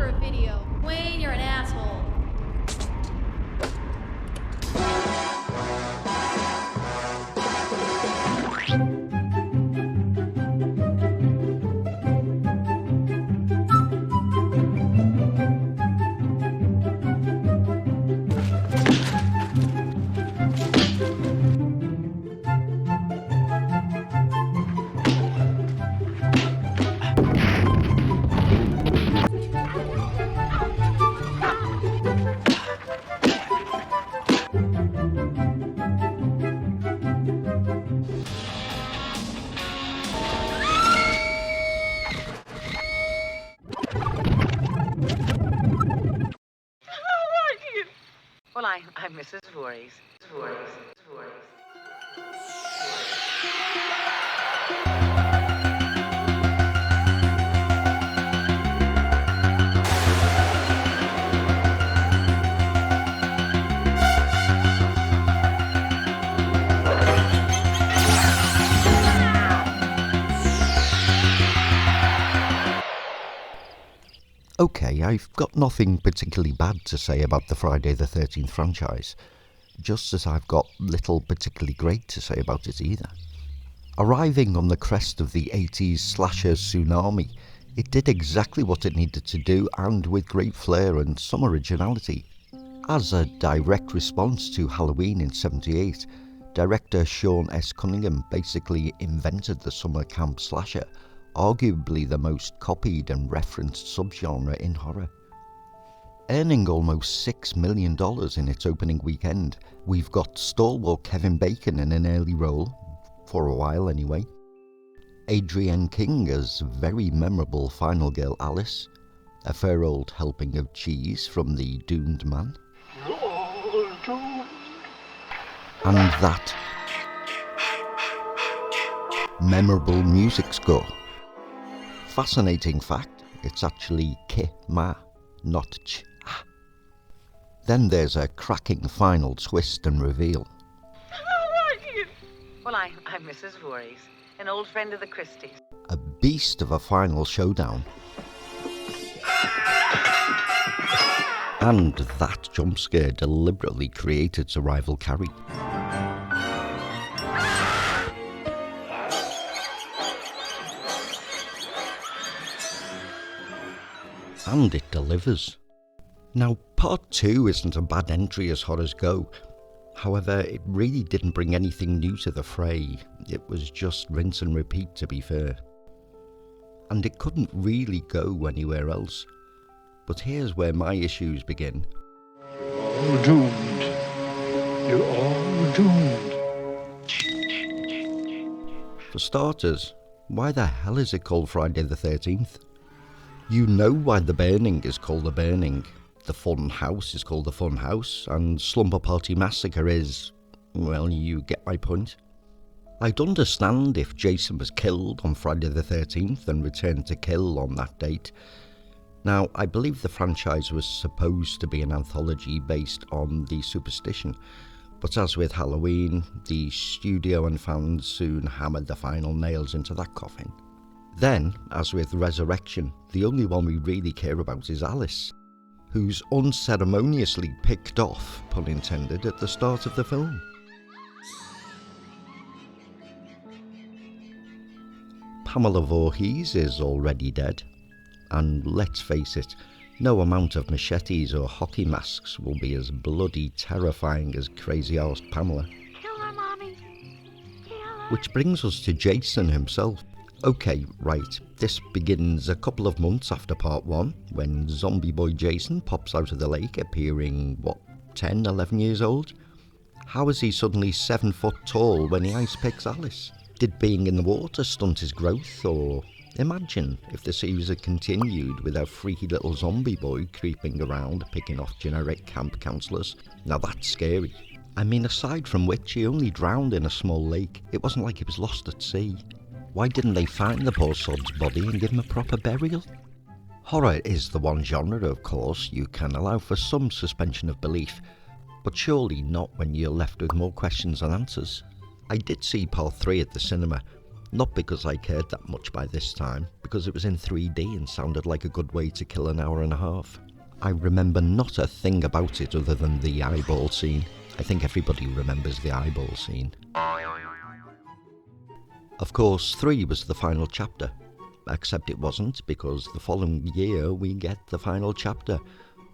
for a video. Wayne, you're an asshole. Well, I'm Mrs. Voorhees. Voorhees. Okay, I've got nothing particularly bad to say about the Friday the 13th franchise, just as I've got little particularly great to say about it either. Arriving on the crest of the 80s slasher tsunami, it did exactly what it needed to do, and with great flair and some originality. As a direct response to Halloween in '78, director Sean S. Cunningham basically invented the summer camp slasher, arguably the most copied and referenced subgenre in horror. Earning almost $6 million in its opening weekend, we've got stalwart Kevin Bacon in an early role, for a while anyway, Adrienne King as very memorable final girl Alice, a fair old helping of cheese from the Doomed Man, and that memorable music score. Fascinating fact, it's actually K-ma, not ch-ah. Then there's a cracking final twist and reveal. Well, I'm Mrs. Voorhees, an old friend of the Christies. A beast of a final showdown. And that jump scare deliberately created to rival Carrie. And it delivers. Now, part 2 isn't a bad entry as horrors go. However, it really didn't bring anything new to the fray. It was just rinse and repeat, to be fair. And it couldn't really go anywhere else. But here's where my issues begin. You're all doomed. You're all doomed. For starters, why the hell is it called Friday the 13th? You know why the burning is called the burning, the fun house is called the fun house, and Slumber Party Massacre is, well, you get my point. I'd understand if Jason was killed on Friday the 13th and returned to kill on that date. Now, I believe the franchise was supposed to be an anthology based on the superstition, but as with Halloween, the studio and fans soon hammered the final nails into that coffin. Then, as with Resurrection, the only one we really care about is Alice, who's unceremoniously picked off, pun intended, at the start of the film. Pamela Voorhees is already dead, and let's face it, no amount of machetes or hockey masks will be as bloody terrifying as crazy-arsed Pamela. Kill her, Mommy. Kill her. Which brings us to Jason himself. Okay, right, this begins a couple of months after part 1, when zombie boy Jason pops out of the lake appearing, 10, 11 years old? How is he suddenly 7 foot tall when he ice picks Alice? Did being in the water stunt his growth, or imagine if the series had continued with a freaky little zombie boy creeping around picking off generic camp counsellors? Now that's scary. I mean, aside from which he only drowned in a small lake, it wasn't like he was lost at sea. Why didn't they find the poor sod's body and give him a proper burial? Horror is the one genre, of course, you can allow for some suspension of belief, but surely not when you're left with more questions than answers. I did see part 3 at the cinema. Not because I cared that much by this time, because it was in 3D and sounded like a good way to kill an hour and a half. I remember not a thing about it other than the eyeball scene. I think everybody remembers the eyeball scene. Of course, 3 was the final chapter. Except it wasn't, because the following year we get the final chapter.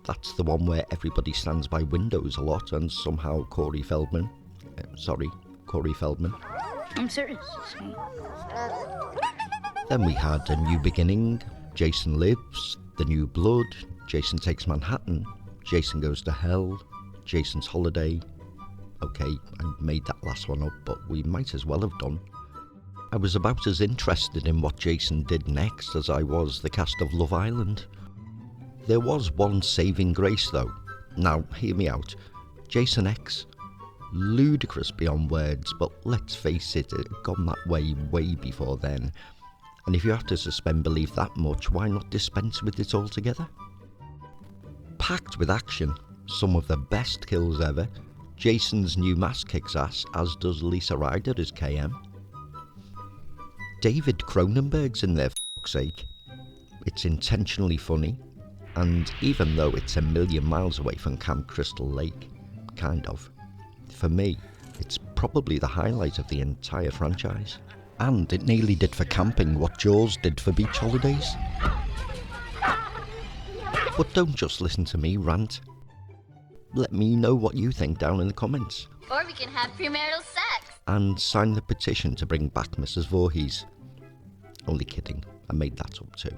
That's the one where everybody stands by windows a lot and somehow Corey Feldman. I'm serious. Then we had A New Beginning, Jason Lives, The New Blood, Jason Takes Manhattan, Jason Goes to Hell, Jason's Holiday. Okay, I made that last one up, but we might as well have done. I was about as interested in what Jason did next as I was the cast of Love Island. There was one saving grace though. Now, hear me out. Jason X. Ludicrous beyond words, but let's face it, it had gone that way before then. And if you have to suspend belief that much, why not dispense with it altogether? Packed with action, some of the best kills ever. Jason's new mask kicks ass, as does Lisa Ryder as KM. David Cronenberg's in there, for fuck's sake. It's intentionally funny, and even though it's a million miles away from Camp Crystal Lake, kind of, for me, it's probably the highlight of the entire franchise. And it nearly did for camping what Jaws did for beach holidays. But don't just listen to me rant. Let me know what you think down in the comments. Or we can have premarital sex. And sign the petition to bring back Mrs. Voorhees. Only kidding, I made that up too.